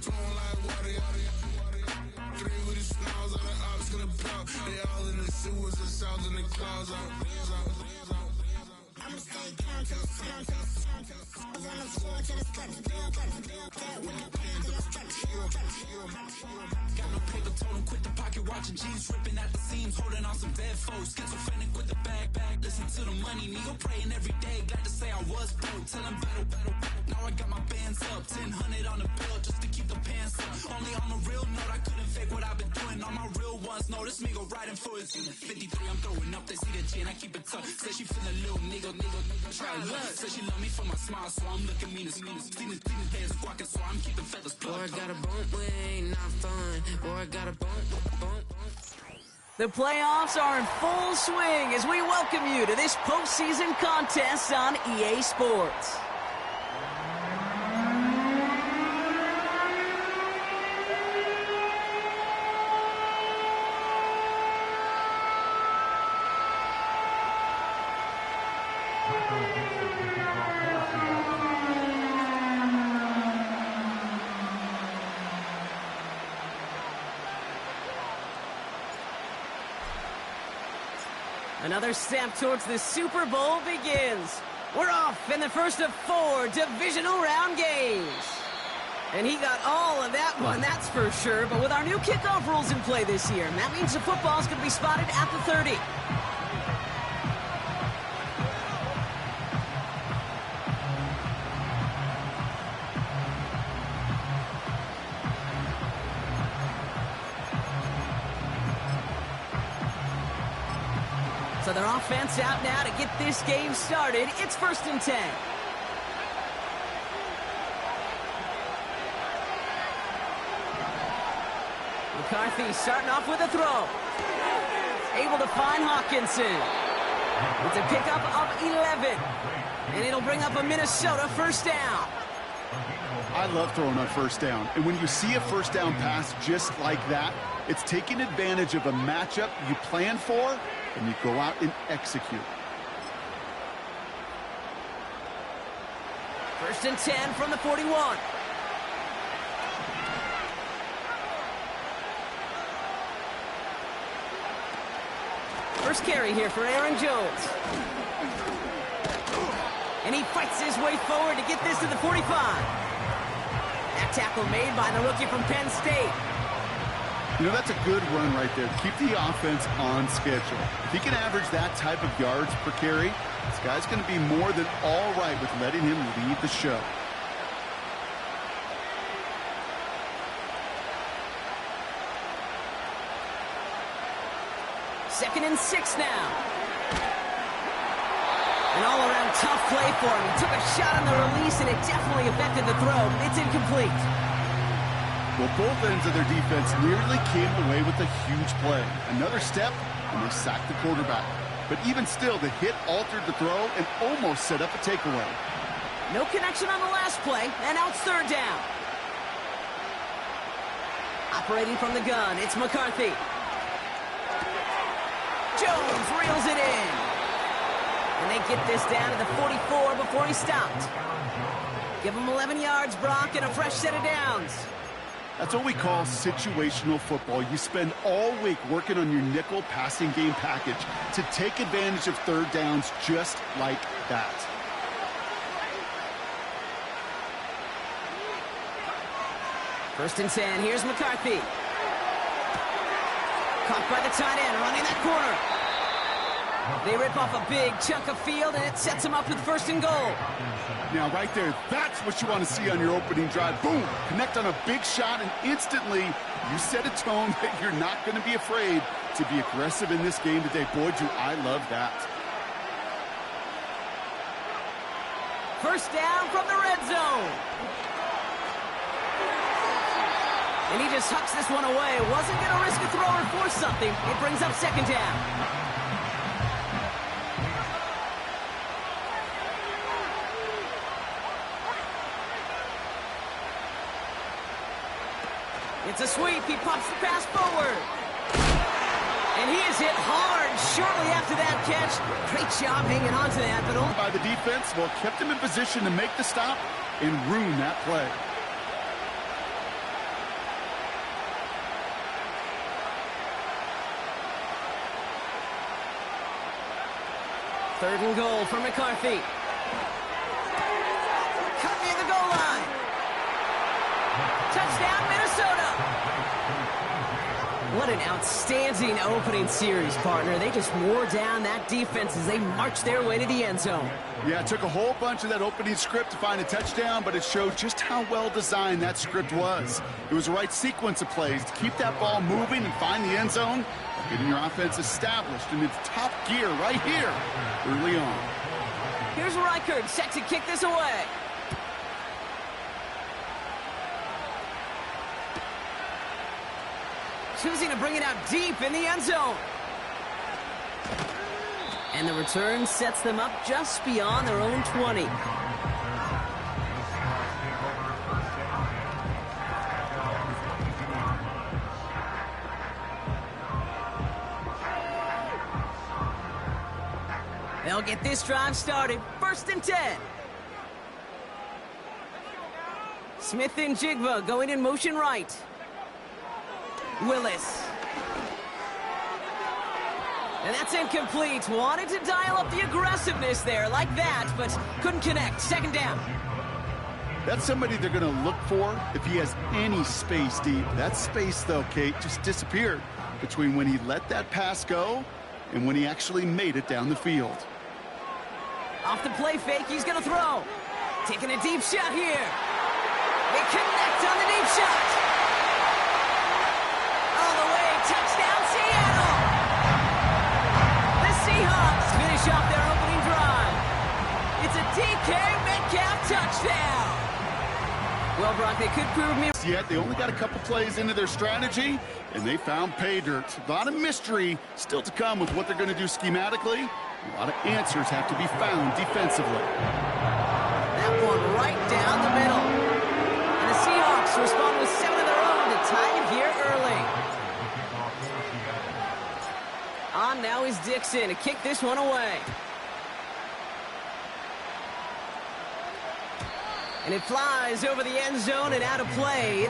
Flowing like water. Three with the snows on the ops gonna pop. They all in the sewers and south in the clouds. I'ma stay down till it's down, till it's down, till it's down. On the floor till it's cut. With the pen till it's cut. Got no paper, told him quit the pocket watching G's ripping at the seams, holding on some dead foes. Schizophrenic with the bag. Listen to the money, nigga praying every day. Glad to say I was broke. Tell him battle. Now I got my bands up. 1000 on the bill just to keep the pants up. Only on the real note, I couldn't fake what I've been doing. All my real ones know this nigga right influence. 53, I'm throwing up. They see the G and I keep it tough. Say she feeling little nigga. Try look. Say she love me for my smile, so I'm looking mean as mean. Seen the days squawking, so I'm keeping feathers plucked. Boy, I got a bump, we ain't not fun. Boy, I got a bump. The playoffs are in full swing as we welcome you to this postseason contest on EA Sports. Another step towards the Super Bowl begins. We're off in the first of 4 divisional round games. And he got all of that one, that's for sure. But with our new kickoff rules in play this year, that means the football's going to be spotted at the 30. So their offense out now to get this game started. It's 1st and 10. McCarthy starting off with a throw. Able to find Hawkinson. It's a pickup of 11. And it'll bring up a Minnesota first down. I love throwing on first down. And when you see a first down pass just like that, it's taking advantage of a matchup you plan for, and you go out and execute. 1st and 10 from the 41. First carry here for Aaron Jones. And he fights his way forward to get this to the 45. That tackle made by the rookie from Penn State. You know, that's a good run right there. Keep the offense on schedule. If he can average that type of yards per carry, this guy's going to be more than all right with letting him lead the show. Second and 6 now. An all-around tough play for him. He took a shot on the release, and it definitely affected the throw. It's incomplete. Well, both ends of their defense nearly came away with a huge play. Another step, and they sacked the quarterback. But even still, the hit altered the throw and almost set up a takeaway. No connection on the last play, and now it's 3rd down. Operating from the gun, it's McCarthy. Jones reels it in. And they get this down to the 44 before he stopped. Give him 11 yards, Brock, and a fresh set of downs. That's what we call situational football. You spend all week working on your nickel passing game package to take advantage of 3rd downs just like that. First and 10, here's McCarthy. Caught by the tight end, running that corner. They rip off a big chunk of field, and it sets them up with 1st and goal. Now, right there, that's what you want to see on your opening drive. Boom! Connect on a big shot, and instantly you set a tone that you're not going to be afraid to be aggressive in this game today. Boy, do I love that. First down from the red zone. And he just hucks this one away. Wasn't going to risk a throw or force something. It brings up 2nd down. It's a sweep. He pops the pass forward. And he is hit hard shortly after that catch. Great job hanging on to that. But only by the defense, well, kept him in position to make the stop and ruin that play. Third and goal for McCarthy. Cut near the goal line. Touchdown, Minnesota. What an outstanding opening series, partner. They just wore down that defense as they marched their way to the end zone. Yeah, it took a whole bunch of that opening script to find a touchdown, but it showed just how well designed that script was. It was the right sequence of plays to keep that ball moving and find the end zone, getting your offense established in its top gear right here early on. Here's Reichard set to kick this away. Choosing to bring it out deep in the end zone. And the return sets them up just beyond their own 20. They'll get this drive started. 1st and 10. Smith and Jigba going in motion right. Willis. And that's incomplete. Wanted to dial up the aggressiveness there like that, but couldn't connect. 2nd down. That's somebody they're going to look for if he has any space deep. That space, though, Kate, just disappeared between when he let that pass go and when he actually made it down the field. Off the play fake, he's going to throw. Taking a deep shot here. They connect on the deep shot. All the way, touchdown Seattle. The Seahawks finish off their opening drive. It's a DK Metcalf touchdown. Well, Brock, they could prove me. Yet they only got a couple plays into their strategy, and they found pay dirt. A lot of mystery still to come with what they're going to do schematically. A lot of answers have to be found defensively. That one right down the middle. And the Seahawks respond with 7 of their own to tie it here early. On now is Dixon to kick this one away. And it flies over the end zone and out of play.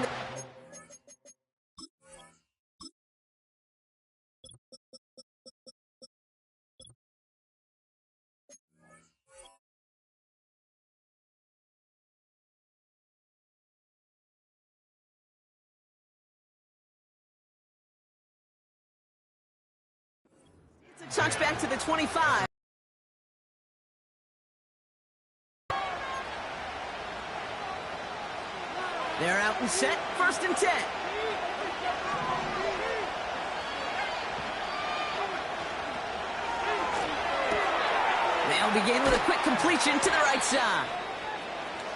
It's a touchback to the 25. They're out and set. 1st and 10. They'll begin with a quick completion to the right side.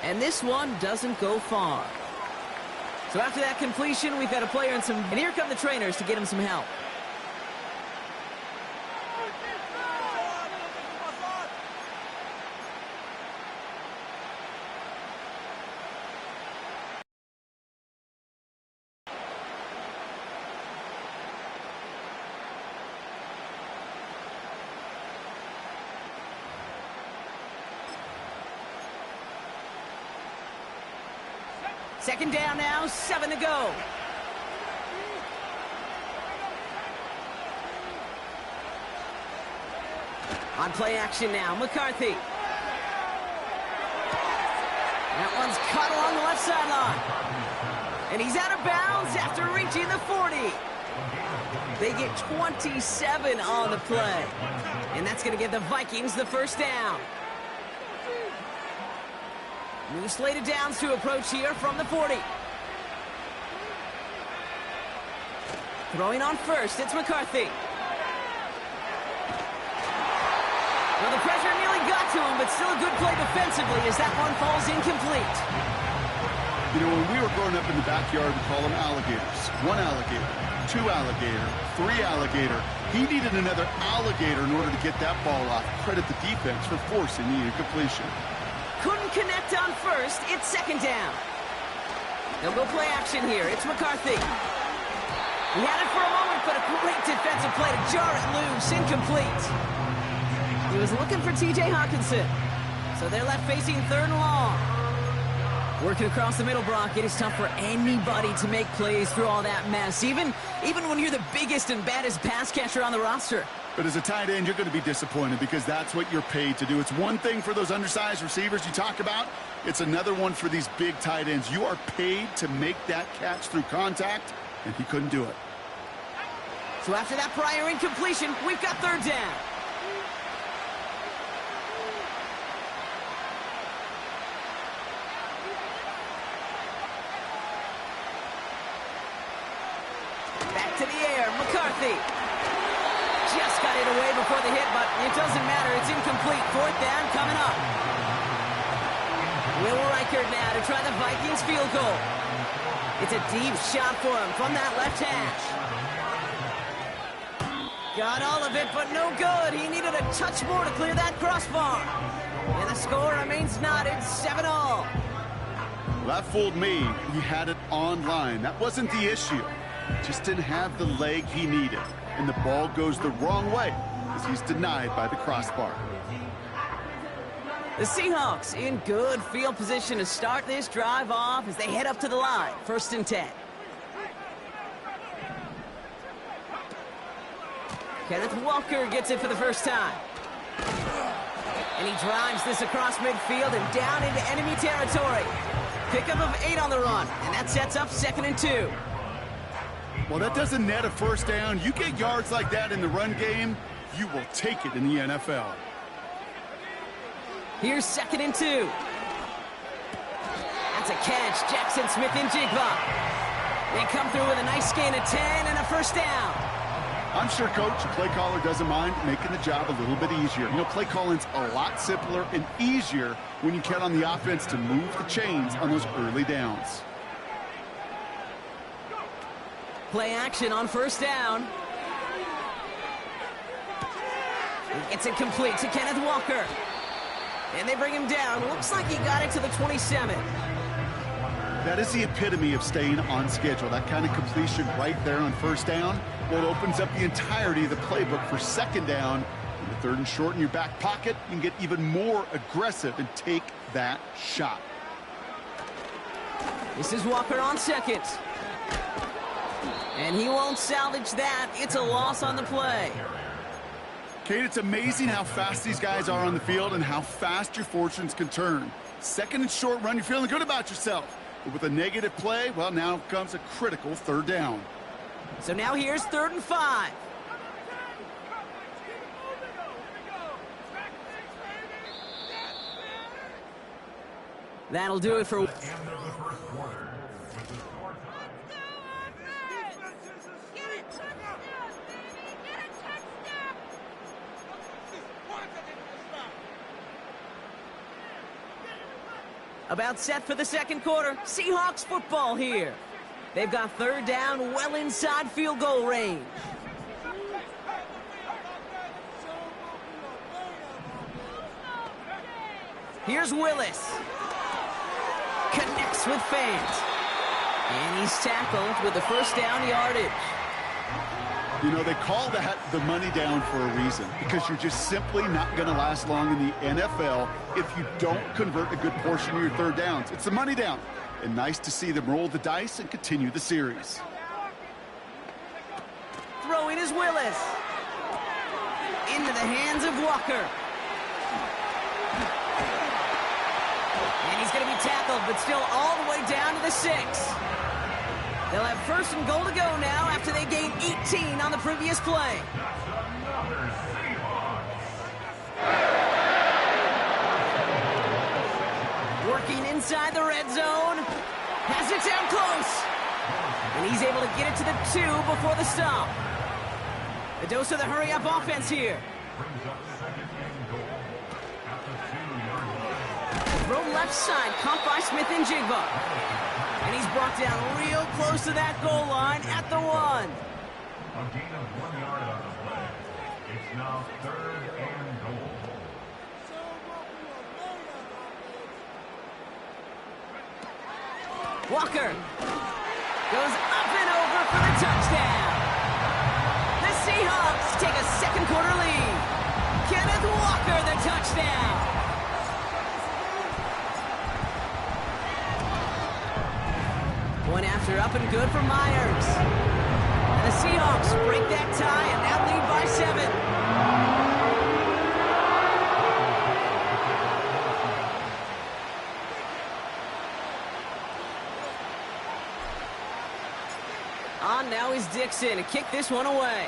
And this one doesn't go far. So after that completion, we've got a player and and here come the trainers to get him some help. Second down now, 7 to go. On play action now, McCarthy. That one's caught along the left sideline. And he's out of bounds after reaching the 40. They get 27 on the play. And that's going to give the Vikings the 1st down. New slate of downs to approach here from the 40. Throwing on first, it's McCarthy. Well, the pressure nearly got to him, but still a good play defensively as that one falls incomplete. You know, when we were growing up in the backyard, we call them alligators. 1 alligator, 2 alligator, 3 alligator. He needed another alligator in order to get that ball off. Credit the defense for forcing the incompletion. Couldn't connect on first. It's 2nd down. They'll go play action here. It's McCarthy. He had it for a moment, but a great defensive play to jar it loose. Incomplete. He was looking for T.J. Hawkinson. So they're left facing 3rd and long. Working across the middle, Brock. It is tough for anybody to make plays through all that mess, even when you're the biggest and baddest pass catcher on the roster. But as a tight end, you're going to be disappointed because that's what you're paid to do. It's one thing for those undersized receivers you talk about. It's another one for these big tight ends. You are paid to make that catch through contact, and he couldn't do it. So after that prior incompletion, we've got third down. Back to the air, McCarthy. Just got it away before the hit, but it doesn't matter. It's incomplete. Fourth down coming up. Will Reichert now to try the Vikings field goal. It's a deep shot for him from that left hash. Got all of it, but no good. He needed a touch more to clear that crossbar. And the score remains knotted, 7-all. Well, that fooled me. He had it on line. That wasn't the issue. Just didn't have the leg he needed. And the ball goes the wrong way as he's denied by the crossbar. The Seahawks in good field position to start this drive off as they head up to the line. 1st and 10. Kenneth Walker gets it for the first time. And he drives this across midfield and down into enemy territory. Pickup of 8 on the run, and that sets up 2nd and 2. Well, that doesn't net a first down. You get yards like that in the run game, you will take it in the NFL. Here's 2nd and 2. That's a catch. Jackson Smith-Njigba. They come through with a nice gain of 10 and a first down. I'm sure, Coach, the play caller doesn't mind making the job a little bit easier. You know, play calling's a lot simpler and easier when you count on the offense to move the chains on those early downs. Play action on first down. He gets it complete to Kenneth Walker. And they bring him down. Looks like he got it to the 27. That is the epitome of staying on schedule. That kind of completion right there on first down. Well, it opens up the entirety of the playbook for 2nd down. In the 3rd and short in your back pocket, you can get even more aggressive and take that shot. This is Walker on 2nd. And he won't salvage that. It's a loss on the play. Kate, it's amazing how fast these guys are on the field and how fast your fortunes can turn. 2nd and short run, you're feeling good about yourself. But with a negative play, well, now comes a critical 3rd down. So now here's 3rd and 5. That'll do it for... About set for the 2nd quarter. Seahawks football here. They've got 3rd down well inside field goal range. Here's Willis. Connects with Fant. And he's tackled with the first down yardage. You know, they call that the money down for a reason, because you're just simply not going to last long in the NFL if you don't convert a good portion of your 3rd downs. It's the money down. And nice to see them roll the dice and continue the series. Throwing is Willis. Into the hands of Walker. And he's going to be tackled, but still all the way down to the 6. They'll have 1st and goal to go now after they gained 18 on the previous play. Working inside the red zone. Has it down close. And he's able to get it to the 2 before the stop. A dose of the hurry-up offense here. Throw left side, caught by Smith-Njigba. And he's brought down real close to that goal line at the 1. A gain of 1 yard on the play. It's now 3rd and goal. Walker goes up and over for the touchdown. The Seahawks take a 2nd quarter lead. Kenneth Walker, the touchdown. One after, up and good for Myers. And the Seahawks break that tie and now lead by 7. On now is Dixon to kick this one away.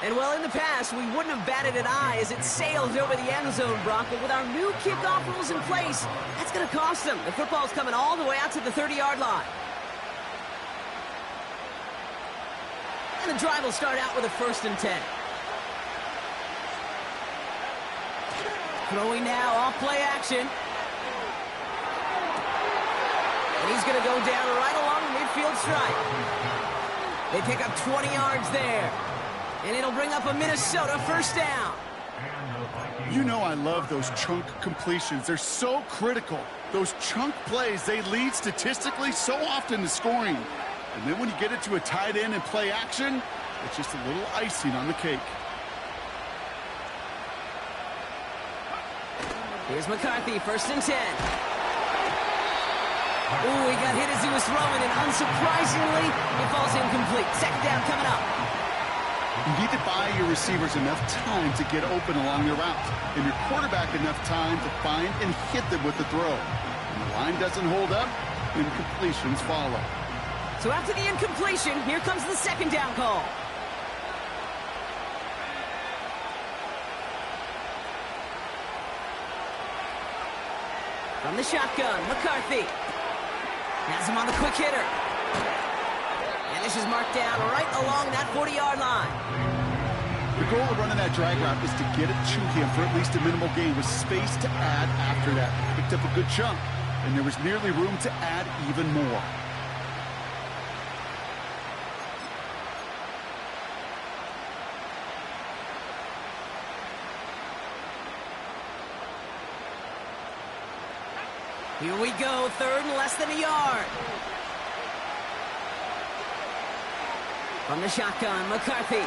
And well, in the past, we wouldn't have batted an eye as it sails over the end zone, Brock. But with our new kickoff rules in place, that's going to cost them. The football's coming all the way out to the 30-yard line. And the drive will start out with a 1st and 10. Throwing now, off play action. And he's going to go down right along the midfield stripe. They pick up 20 yards there. And it'll bring up a Minnesota 1st down. You know I love those chunk completions. They're so critical. Those chunk plays, they lead statistically so often to scoring. And then when you get it to a tight end and play action, it's just a little icing on the cake. Here's McCarthy, 1st and 10. Ooh, he got hit as he was throwing, and unsurprisingly, it falls incomplete. 2nd down coming up. You need to buy your receivers enough time to get open along their route, and your quarterback enough time to find and hit them with the throw. When the line doesn't hold up, incompletions follow. So after the incompletion, here comes the 2nd down call. From the shotgun, McCarthy. Has him on the quick hitter. And this is marked down right along that 40-yard line. The goal of running that drag route is to get it to him for at least a minimal gain with space to add after that. Picked up a good chunk, and there was nearly room to add even more. Here we go, 3rd and less than a yard. From the shotgun, McCarthy.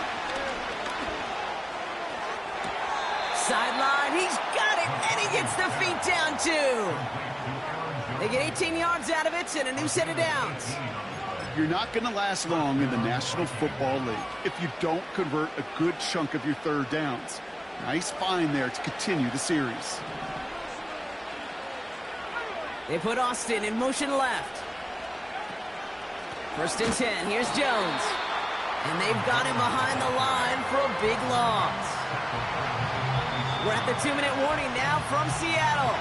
Sideline, he's got it, and he gets the feet down too. They get 18 yards out of it and a new set of downs. You're not going to last long in the National Football League if you don't convert a good chunk of your 3rd downs. Nice find there to continue the series. They put Austin in motion left. 1st and 10, here's Jones. And they've got him behind the line for a big loss. We're at the 2-minute warning now from Seattle.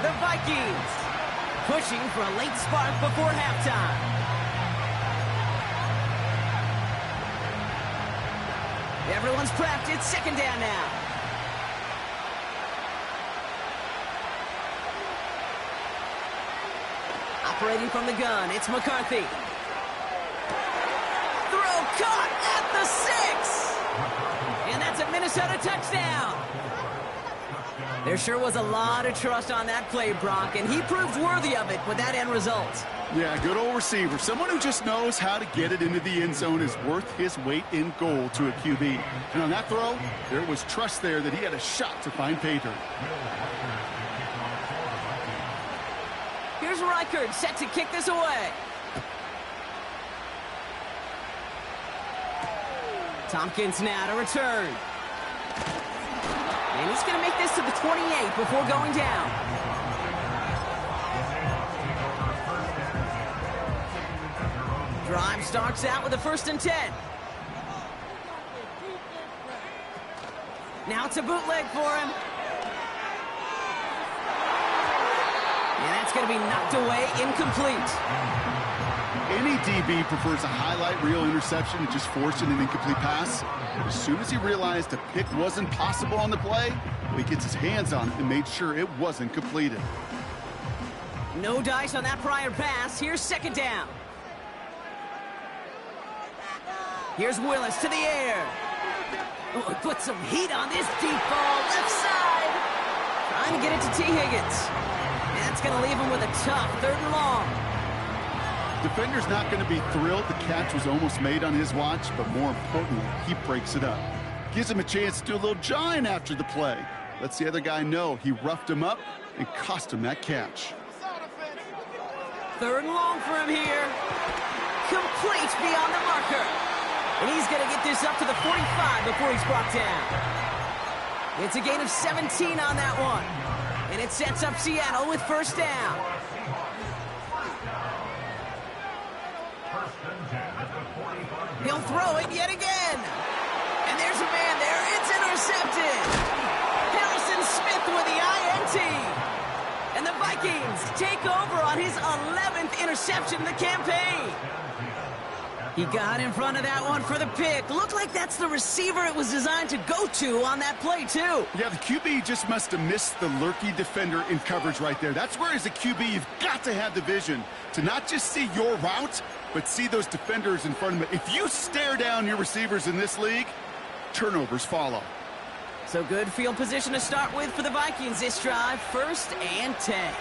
The Vikings pushing for a late spark before halftime. Everyone's prepped. It's 2nd down now. Operating from the gun, it's McCarthy. Throw caught at the 6. And that's a Minnesota touchdown. There sure was a lot of trust on that play, Brock, and he proved worthy of it with that end result. Yeah, good old receiver. Someone who just knows how to get it into the end zone is worth his weight in gold to a QB. And on that throw, there was trust there that he had a shot to find pay dirt. Here's Reichard set to kick this away. Tompkins now to return. And he's going to make this to the 28 before going down. Drive starts out with a 1st and 10. Now it's a bootleg for him. And that's going to be knocked away, incomplete. Any DB prefers a highlight reel interception to just forcing an incomplete pass. But as soon as he realized a pick wasn't possible on the play, he gets his hands on it and made sure it wasn't completed. No dice on that prior pass. Here's 2nd down. Here's Willis to the air. Oh, put some heat on this deep ball. Left side. Trying to get it to T. Higgins. And that's going to leave him with a tough 3rd and long. Defender's not going to be thrilled the catch was almost made on his watch, but more importantly, he breaks it up. Gives him a chance to do a little jawing after the play. Lets the other guy know he roughed him up and cost him that catch. 3rd and long for him here. Complete beyond the marker. And he's going to get this up to the 45 before he's brought down. It's a gain of 17 on that one. And it sets up Seattle with 1st down. He'll throw it yet again. And there's a man there. It's intercepted. Harrison Smith with the INT. And the Vikings take over on his 11th interception of the campaign. He got in front of that one for the pick. Looked like that's the receiver it was designed to go to on that play, too. Yeah, the QB just must have missed the lurky defender in coverage right there. That's where, as a QB, you've got to have the vision to not just see your route, but see those defenders in front of it. If you stare down your receivers in this league, turnovers follow. So good field position to start with for the Vikings this drive. 1st and 10.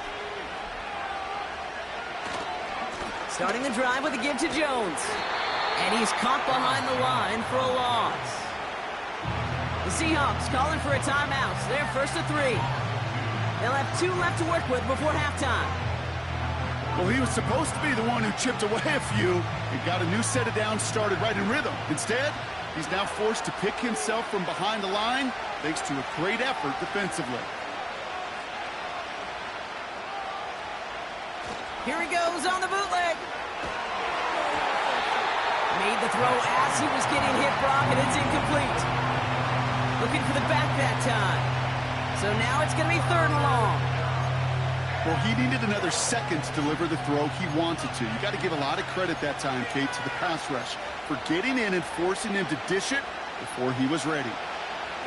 Starting the drive with a give to Jones. And he's caught behind the line for a loss. The Seahawks calling for a timeout. They're 1st and 3. They'll have 2 left to work with before halftime. Well, he was supposed to be the one who chipped away a few and got a new set of downs started right in rhythm. Instead, he's now forced to pick himself from behind the line thanks to a great effort defensively. Here he goes on the bootleg. Made the throw as he was getting hit, Brock, and it's incomplete. Looking for the back that time. So now it's going to be 3rd and long. Well, he needed another second to deliver the throw he wanted to. You got to give a lot of credit that time, Kate, to the pass rush for getting in and forcing him to dish it before he was ready.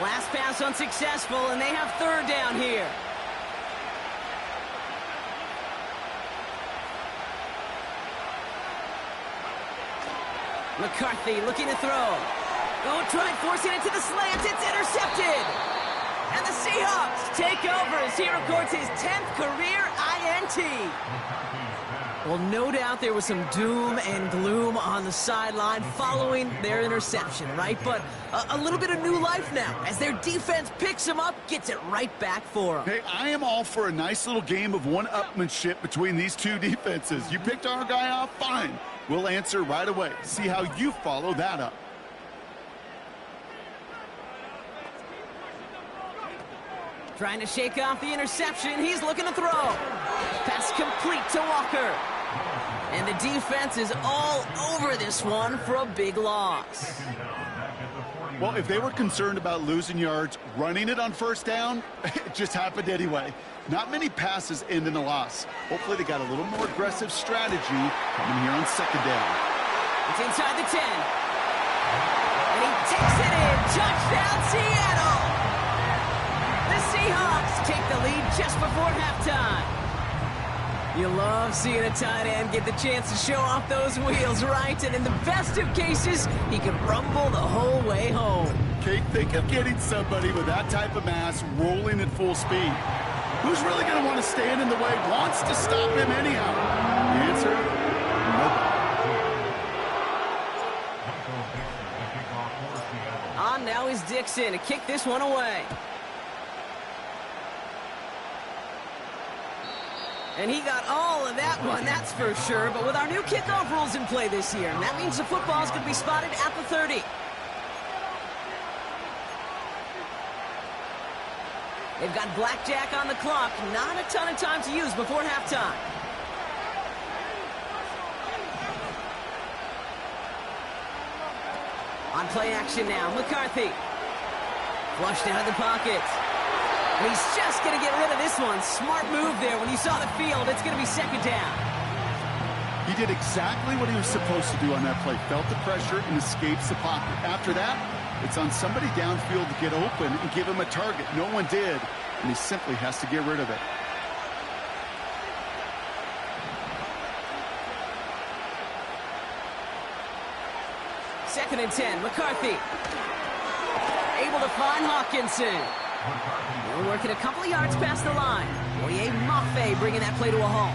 Last pass unsuccessful, and they have 3rd down here. McCarthy looking to throw. Oh, tried forcing it to the slant. It's intercepted. And the Seahawks take over as he records his 10th career INT. Well, no doubt there was some doom and gloom on the sideline following their interception, right? But a little bit of new life now as their defense picks him up, gets it right back for them. Hey, I am all for a nice little game of one-upmanship between these two defenses. You picked our guy off, fine. We'll answer right away. See how you follow that up. Trying to shake off the interception. He's looking to throw. Pass complete to Walker. And the defense is all over this one for a big loss. Well, if they were concerned about losing yards, running it on 1st down, it just happened anyway. Not many passes end in a loss. Hopefully they got a little more aggressive strategy coming here on 2nd down. It's inside the 10. And he takes it in. Touchdown, Seattle! The Seahawks take the lead just before halftime. You love seeing a tight end get the chance to show off those wheels, right? And in the best of cases, he can rumble the whole way home. Kate, think of getting somebody with that type of mass rolling at full speed. Who's really going to want to stand in the way, wants to stop him anyhow? The answer, nobody. On now is Dixon to kick this one away. And he got all of that one, that's for sure. But with our new kickoff rules in play this year, that means the football's going to be spotted at the 30. They've got blackjack on the clock. Not a ton of time to use before halftime. On play action now, McCarthy. Flushed out of the pocket. And he's just going to get rid of this one. Smart move there. When you saw the field, it's going to be 2nd down. He did exactly what he was supposed to do on that play. Felt the pressure and escapes the pocket. After that, it's on somebody downfield to get open and give him a target. No one did, and he simply has to get rid of it. Second and 10, McCarthy. Able to find Hawkinson. We're working a couple of yards past the line. Oye Mafe bringing that play to a halt.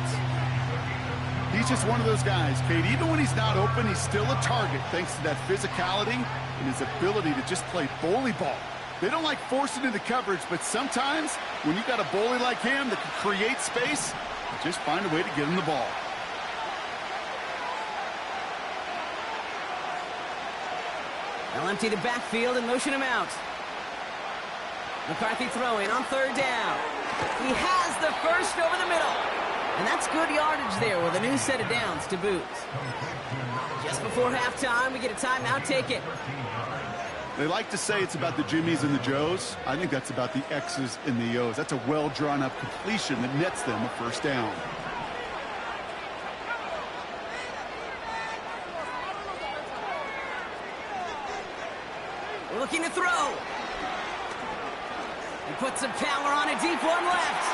He's just one of those guys, Kate. Even when he's not open, he's still a target thanks to that physicality and his ability to just play bully ball. They don't like forcing into coverage, but sometimes when you got a bully like him that can create space, you just find a way to get him the ball. They'll empty the backfield and motion him out. McCarthy throwing on 3rd down. He has the first over the middle. And that's good yardage there with a new set of downs to boot. Just before halftime, we get a timeout. Take it. They like to say it's about the Jimmies and the Joes. I think that's about the X's and the O's. That's a well-drawn-up completion that nets them a first down. Looking to throw. He puts some power on a deep one left.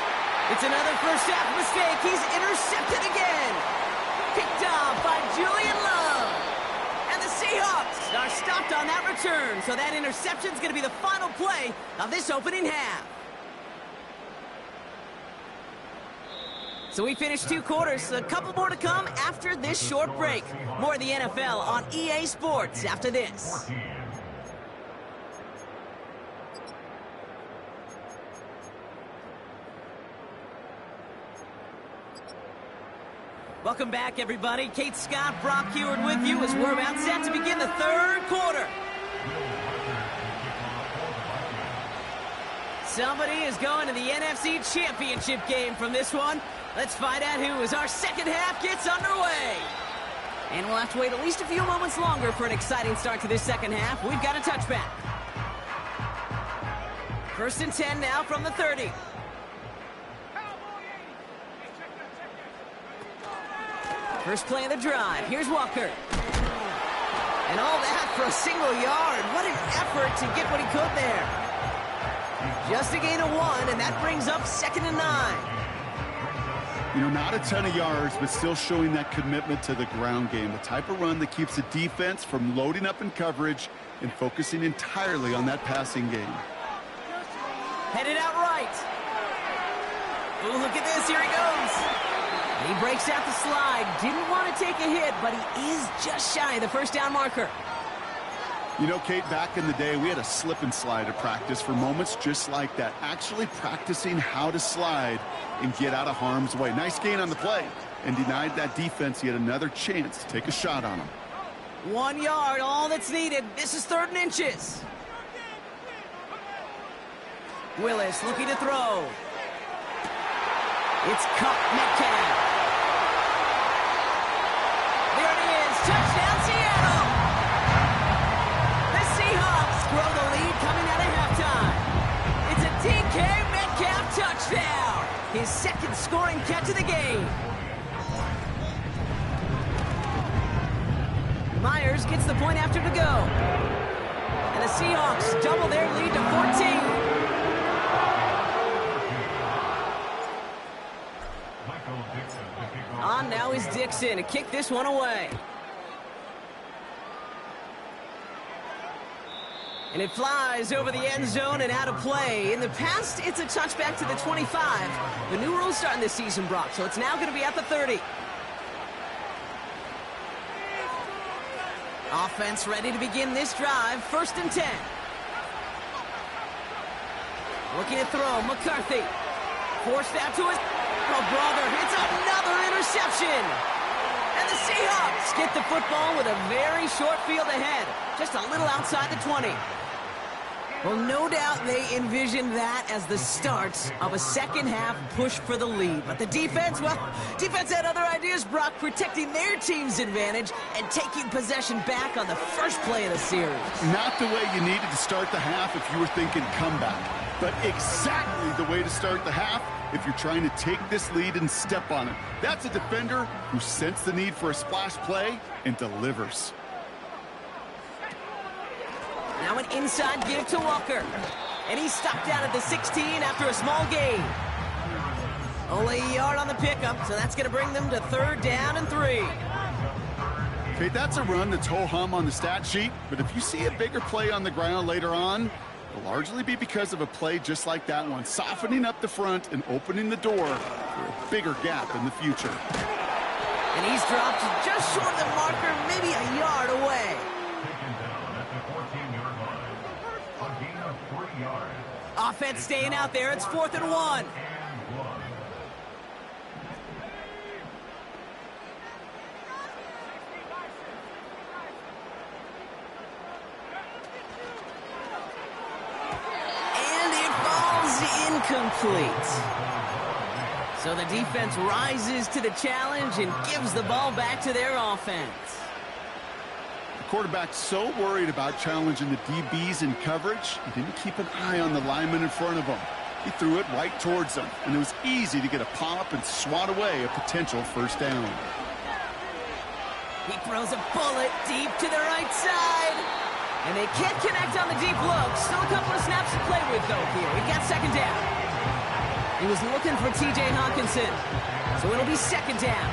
It's another first half mistake. He's intercepted again. Picked off by Julian Love. And the Seahawks are stopped on that return. So that interception is going to be the final play of this opening half. So we finished 2 quarters. A couple more to come after this short break. More of the NFL on EA Sports after this. Welcome back, everybody. Kate Scott, Brock Heward with you as we're about set to begin the third quarter. Somebody is going to the NFC Championship game from this one. Let's find out who as our second half gets underway. And we'll have to wait at least a few moments longer for an exciting start to this second half. We've got a touchback. 1st and 10 now from the 30. First play of the drive. Here's Walker. And all that for a single yard. What an effort to get what he could there. Just a gain of 1, and that brings up 2nd and 9. You know, not a ton of yards, but still showing that commitment to the ground game. The type of run that keeps the defense from loading up in coverage and focusing entirely on that passing game. Headed out right. Oh, look at this. Here he goes. He breaks out the slide. Didn't want to take a hit, but he is just shy of the first down marker. You know, Kate, back in the day, we had a slip and slide at practice for moments just like that. Actually practicing how to slide and get out of harm's way. Nice gain on the play and denied that defense yet another chance to take a shot on him. 1 yard, all that's needed. This is 3rd and inches. Willis looking to throw. It's Cup Metcalf. There it is. Touchdown, Seattle. The Seahawks grow the lead coming out of halftime. It's a DK Metcalf touchdown. His 2nd scoring catch of the game. Myers gets the point after to go. And the Seahawks double their lead to 14. On now is Dixon to kick this one away. And it flies over the end zone and out of play. In the past, it's a touchback to the 25. The new rules starting this season, Brock, so it's now going to be at the 30. Offense ready to begin this drive. 1st and 10. Looking to throw. McCarthy. Forced out to his brother. It's another interception. And the Seahawks get the football with a very short field ahead. Just a little outside the 20. Well, no doubt they envisioned that as the start of a second half push for the lead. But the defense, well, defense had other ideas, Brock, protecting their team's advantage and taking possession back on the first play of the series. Not the way you needed to start the half if you were thinking comeback, but exactly the way to start the half if you're trying to take this lead and step on it. That's a defender who sensed the need for a splash play and delivers. Now an inside give to Walker. And he's stopped out at the 16 after a small gain. Only a yard on the pickup, so that's going to bring them to 3rd down and 3. Okay, that's a run that's ho-hum on the stat sheet, but if you see a bigger play on the ground later on, it'll largely be because of a play just like that one, softening up the front and opening the door for a bigger gap in the future. And he's dropped just short of the marker, maybe a yard away. Offense staying out there. It's 4th and 1. And it falls incomplete. So the defense rises to the challenge and gives the ball back to their offense. The quarterback's so worried about challenging the DBs in coverage, he didn't keep an eye on the lineman in front of him. He threw it right towards them, and it was easy to get a pop and swat away a potential first down. He throws a bullet deep to the right side. And they can't connect on the deep look. Still a couple of snaps to play with, though, here. He got second down. He was looking for T.J. Hawkinson. So it'll be second down.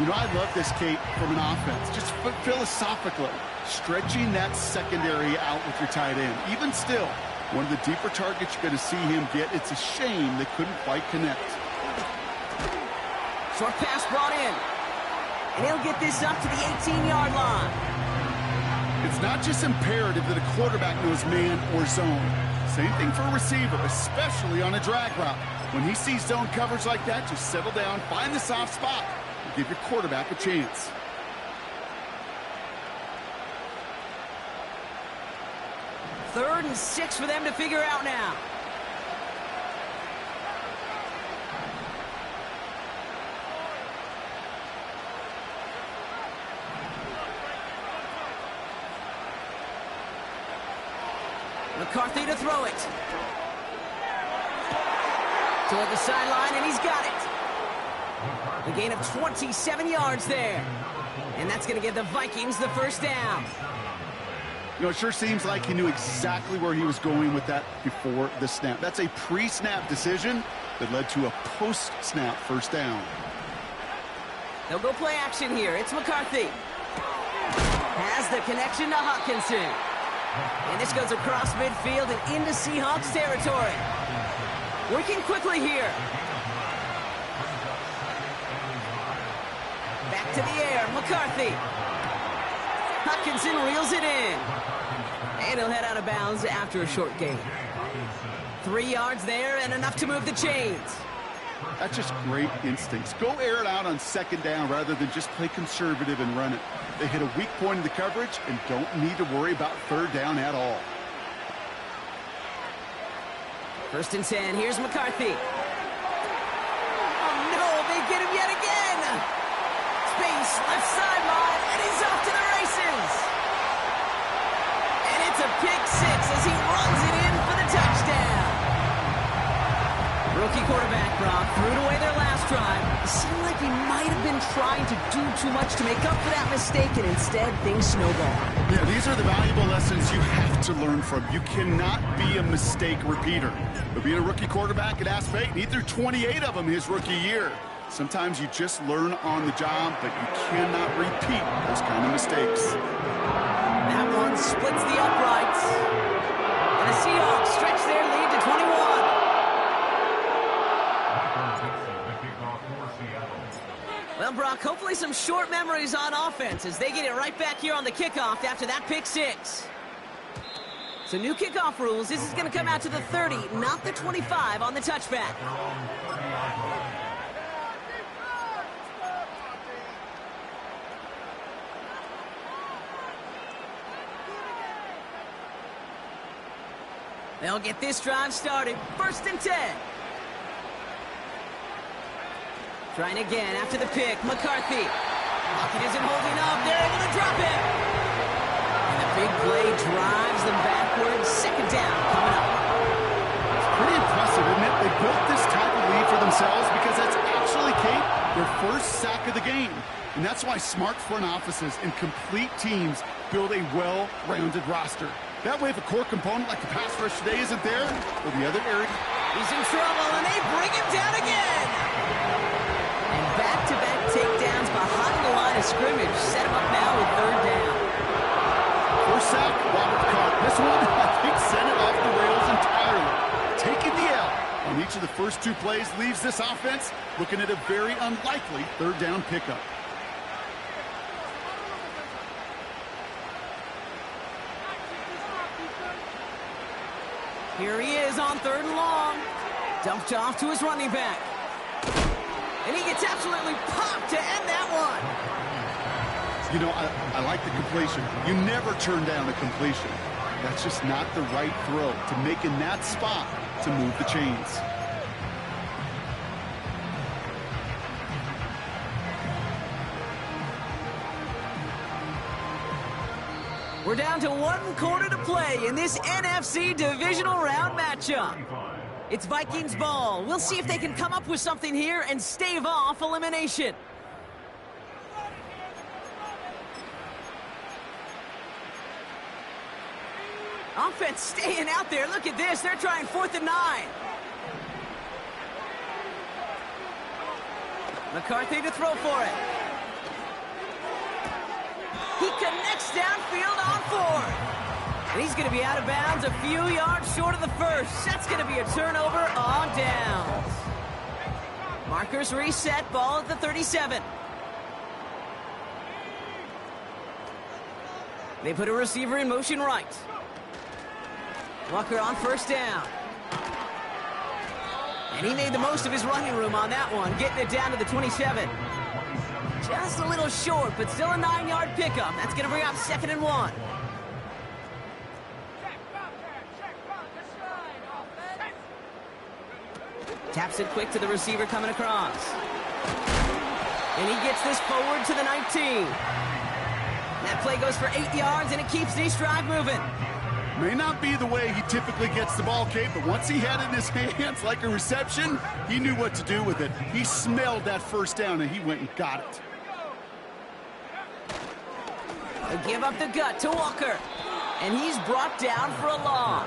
You know, I love this, Kate, from an offense. Just philosophically, stretching that secondary out with your tight end. Even still, one of the deeper targets you're going to see him get. It's a shame they couldn't quite connect. Short pass brought in. And he'll get this up to the 18-yard line. It's not just imperative that a quarterback knows man or zone. Same thing for a receiver, especially on a drag route. When he sees zone coverage like that, just settle down, find the soft spot, and give your quarterback a chance. Third and 6 for them to figure out now. McCarthy to throw it. Toward the sideline, and he's got it. A gain of 27 yards there. And that's going to give the Vikings the first down. You know, it sure seems like he knew exactly where he was going with that before the snap. That's a pre-snap decision that led to a post-snap first down. They'll go play action here. It's McCarthy. Has the connection to Hawkinson. And this goes across midfield and into Seahawks territory. Working quickly here. Back to the air, McCarthy. Hawkinson reels it in. And he'll head out of bounds after a short gain. 3 yards there and enough to move the chains. That's just great instincts. Go air it out on second down rather than just play conservative and run it. They hit a weak point in the coverage and don't need to worry about third down at all. First and 10, here's McCarthy. Oh no, they get him yet again. Space, left sideline, and he's off to the races. And it's a pick six as he runs it in for the touchdown. Rookie quarterback, Brock, threw it away their last drive. It seemed like he might have been trying to do too much to make up for that mistake, and instead things snowball. Yeah, these are the valuable lessons you have to learn from. You cannot be a mistake repeater. But being a rookie quarterback at RFB, he threw 28 of them his rookie year. Sometimes you just learn on the job, but you cannot repeat those kind of mistakes. That one splits the uprights. And the Seahawks stretch their lead to 21. Well, Brock, hopefully some short memories on offense as they get it right back here on the kickoff after that pick six. So new kickoff rules. This is going to come out to the 30, not the 25 on the touchback. They'll get this drive started. First and 10. Trying again after the pick. McCarthy. Lockett isn't holding up. They're able to drop him. And the big play drives them backwards. Second down coming up. It's pretty impressive, isn't it? They built this type of lead for themselves because that's actually, Kate, their first sack of the game. And that's why smart front offices and complete teams build a well-rounded roster. That way, if a core component like the pass rush today isn't there, or the other area... He's in trouble, and they bring him down again. And back-to-back takedowns behind the line of scrimmage. Set him up now with third down. First sack, Robert caught. This one, I think, sent it off the rails entirely. Taking the L on each of the first two plays leaves this offense looking at a very unlikely third down pickup. Here he is on third and long. Dumped off to his running back. And he gets absolutely popped to end that one. You know, I like the completion. You never turn down a completion. That's just not the right throw to make in that spot to move the chains. We're down to 1 quarter to play in this NFC divisional round matchup. It's Vikings ball. We'll see if they can come up with something here and stave off elimination. Offense staying out there. Look at this. They're trying 4th and 9. McCarthy to throw for it. He connects downfield on 4th. And he's going to be out of bounds a few yards short of the first. That's going to be a turnover on downs. Markers reset, ball at the 37. They put a receiver in motion right. Walker on 1st down. And he made the most of his running room on that one, getting it down to the 27. Just a little short, but still a 9-yard pickup. That's going to bring up 2nd and 1. Taps it quick to the receiver coming across. And he gets this forward to the 19. That play goes for 8 yards, and it keeps this drive moving. May not be the way he typically gets the ball, Kate, but once he had it in his hands like a reception, he knew what to do with it. He smelled that 1st down, and he went and got it. They give up the gut to Walker, and he's brought down for a loss.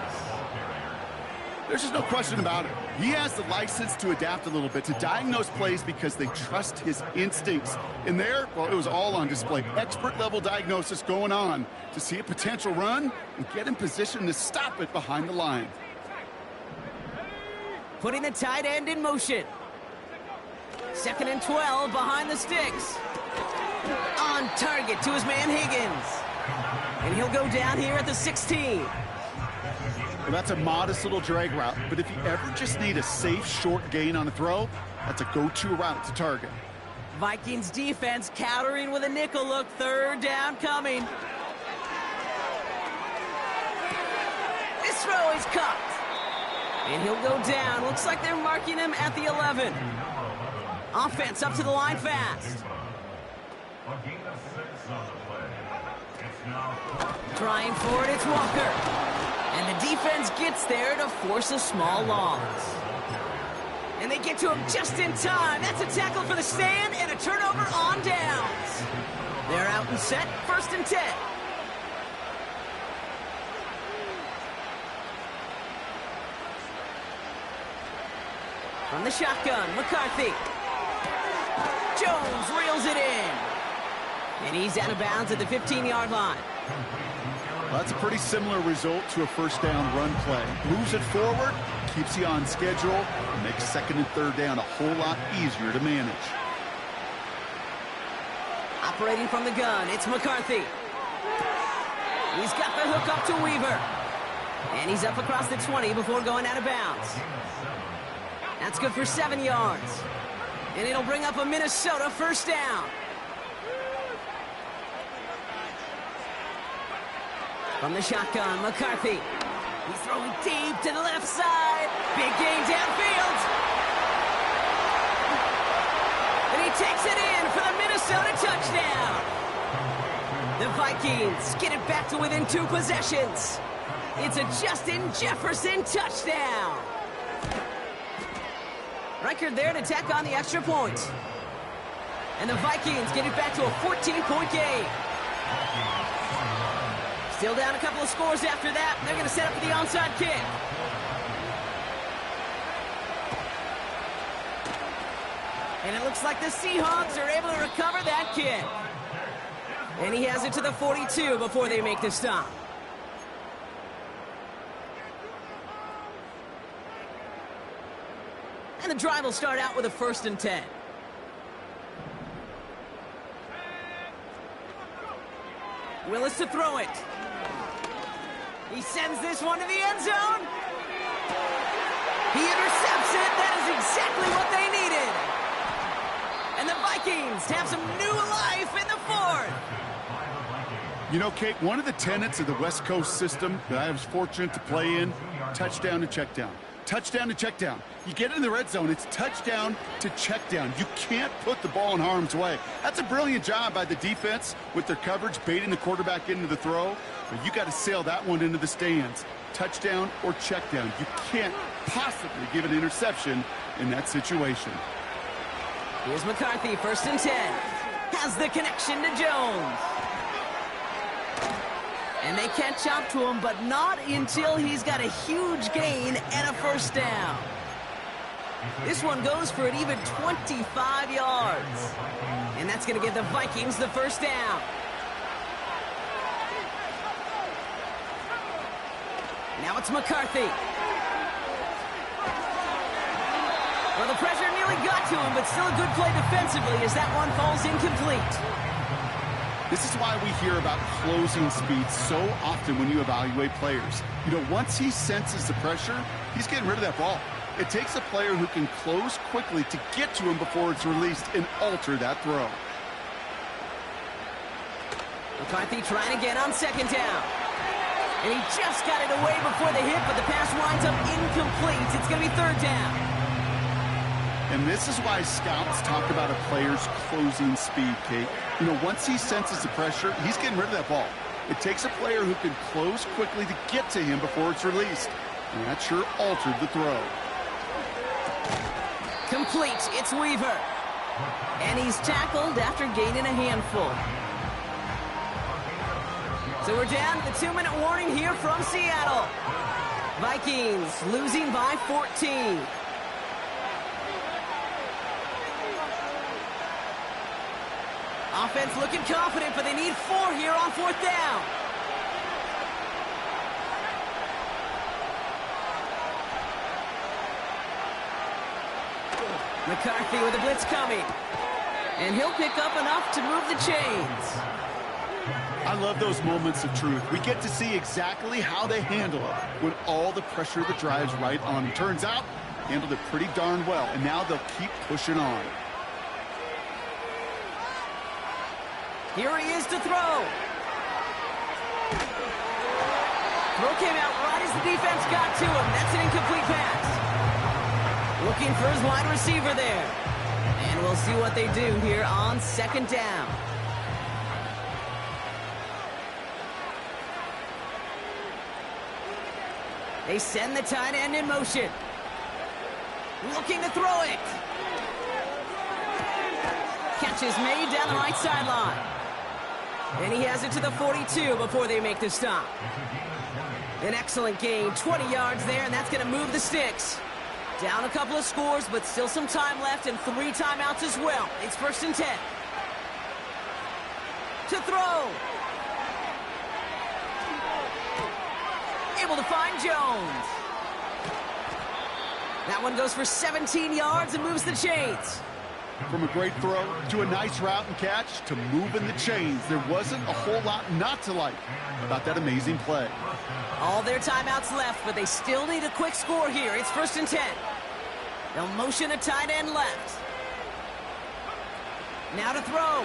There's just no question about it. He has the license to adapt a little bit, to diagnose plays because they trust his instincts. And there, well, it was all on display. Expert-level diagnosis going on to see a potential run and get in position to stop it behind the line. Putting the tight end in motion. 2nd and 12 behind the sticks. On target to his man Higgins. And he'll go down here at the 16. Well, that's a modest little drag route, but if you ever just need a safe, short gain on a throw, that's a go-to route to target. Vikings defense countering with a nickel look. 3rd down coming. This throw is caught. And he'll go down. Looks like they're marking him at the 11. Offense up to the line fast. Trying for it, it's Walker. And the defense gets there to force a small loss. And they get to him just in time. That's a tackle for the stand and a turnover on downs. They're out and set, 1st and 10. From the shotgun, McCarthy. Jones reels it in. And he's out of bounds at the 15-yard line. Well, that's a pretty similar result to a 1st down run play. Moves it forward, keeps you on schedule, and makes 2nd and 3rd down a whole lot easier to manage. Operating from the gun, it's McCarthy. He's got the hook up to Weaver. And he's up across the 20 before going out of bounds. That's good for 7 yards. And it'll bring up a Minnesota 1st down. From the shotgun, McCarthy. He's throwing deep to the left side. Big gain downfield. And he takes it in for the Minnesota touchdown. The Vikings get it back to within 2 possessions. It's a Justin Jefferson touchdown. Reichard there to tack on the extra point. And the Vikings get it back to a 14-point game. Still down a couple of scores after that. They're going to set up for the onside kick. And it looks like the Seahawks are able to recover that kick. And he has it to the 42 before they make the stop. And the drive will start out with a 1st and 10. Willis to throw it. He sends this one to the end zone. He intercepts it. That is exactly what they needed. And the Vikings have some new life in the 4th. You know, Kate, one of the tenets of the West Coast system that I was fortunate to play in, touchdown and check down. touchdown to check down. You get in the red zone, it's touchdown to check down. You can't put the ball in harm's way. That's a brilliant job by the defense with their coverage, baiting the quarterback into the throw. But you got to sail that one into the stands. Touchdown or check down. You can't possibly give an interception in that situation. Here's McCarthy, 1st and 10. Has the connection to Jones. And they catch up to him, but not until he's got a huge gain and a 1st down. This one goes for an even 25 yards. And that's going to give the Vikings the 1st down. Now it's McCarthy. Well, the pressure nearly got to him, but still a good play defensively as that one falls incomplete. This is why we hear about closing speed so often when you evaluate players. You know, once he senses the pressure, he's getting rid of that ball. It takes a player who can close quickly to get to him before it's released and alter that throw. McCarthy trying again on 2nd down. And he just got it away before the hit, but the pass winds up incomplete. It's going to be 3rd down. And this is why scouts talk about a player's closing speed, Kate. You know, once he senses the pressure, he's getting rid of that ball. It takes a player who can close quickly to get to him before it's released. And that sure altered the throw. Complete. It's Weaver. And he's tackled after gaining a handful. So we're down to the 2-minute warning here from Seattle. Vikings losing by 14. Offense looking confident, but they need 4 here on 4th down. McCarthy with a blitz coming. And he'll pick up enough to move the chains. I love those moments of truth. We get to see exactly how they handle it when all the pressure that drives right on them. Turns out, handled it pretty darn well, and now they'll keep pushing on. Here he is to throw. Throw came out right as the defense got to him. That's an incomplete pass. Looking for his wide receiver there. And we'll see what they do here on 2nd down. They send the tight end in motion. Looking to throw it. Catch is made down the right sideline. And he has it to the 42 before they make the stop. An excellent gain, 20 yards there, and that's going to move the sticks. Down a couple of scores, but still some time left and 3 timeouts as well. It's 1st and 10. To throw. Able to find Jones. That one goes for 17 yards and moves the chains. From a great throw to a nice route and catch to moving the chains, there wasn't a whole lot not to like about that amazing play. All their timeouts left, but they still need a quick score here. It's 1st and 10. They'll motion a tight end left. Now to throw.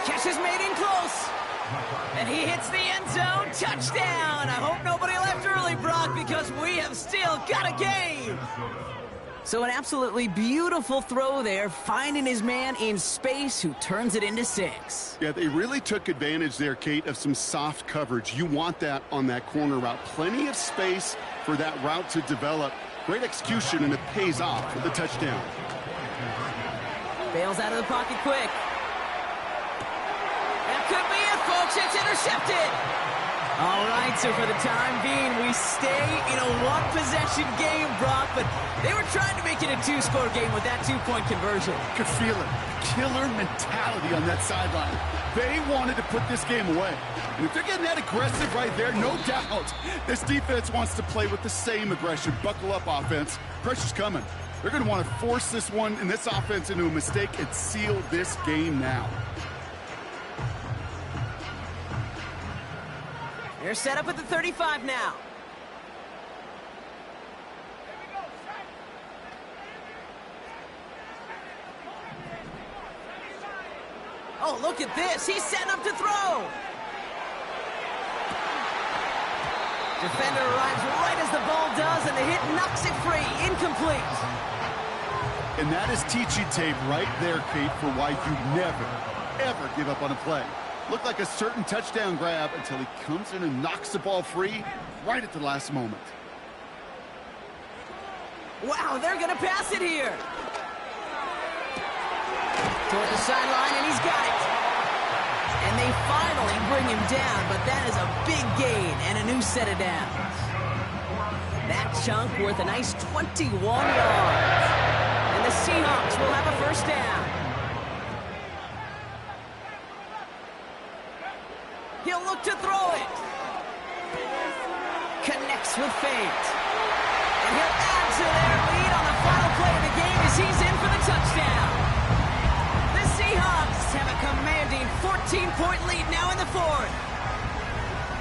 Catch is made in close. And he hits the end zone. Touchdown. I hope nobody left early, Brock, because we have still got a game. So an absolutely beautiful throw there, finding his man in space who turns it into 6. Yeah, they really took advantage there, Kate, of some soft coverage. You want that on that corner route. Plenty of space for that route to develop. Great execution, and it pays off for the touchdown. Bails out of the pocket quick. That could be it, folks. It's intercepted. All right, so for the time being, we stay in a one-possession game, Brock, but they were trying to make it a 2-score game with that 2-point conversion. Could feel it. Killer mentality on that sideline. They wanted to put this game away. And if they're getting that aggressive right there, no doubt, this defense wants to play with the same aggression. Buckle up, offense. Pressure's coming. They're going to want to force this one and this offense into a mistake and seal this game now. They're set up at the 35 now. Oh, look at this. He's setting up to throw. Defender arrives right as the ball does, and the hit knocks it free. Incomplete. And that is teaching tape right there, Kate, for why you never, ever give up on a play. Looked like a certain touchdown grab until he comes in and knocks the ball free right at the last moment. Wow, they're going to pass it here. Toward the sideline, and he's got it. And they finally bring him down, but that is a big gain and a new set of downs. That chunk worth a nice 21 yards. And the Seahawks will have a first down. He'll look to throw it. Connects with feint. And he'll add to their lead on the final play of the game as he's in for the touchdown. The Seahawks have a commanding 14-point lead now in the fourth.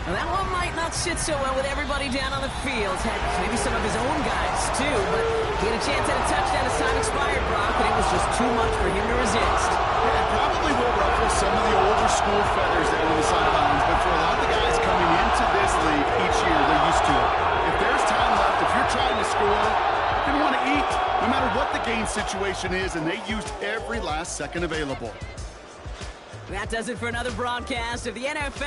Now that one might not sit so well with everybody down on the field. Had maybe some of his own guys, too, but he had a chance at a touchdown as time expired, Brock, and it was just too much for him to resist. It probably will ruffle some of the older school feathers there on the sidelines, but for a lot of the guys coming into this league each year, they're used to it. If there's time left, if you're trying to score, you're going to want to eat, no matter what the game situation is, and they used every last second available. That does it for another broadcast of the NFL.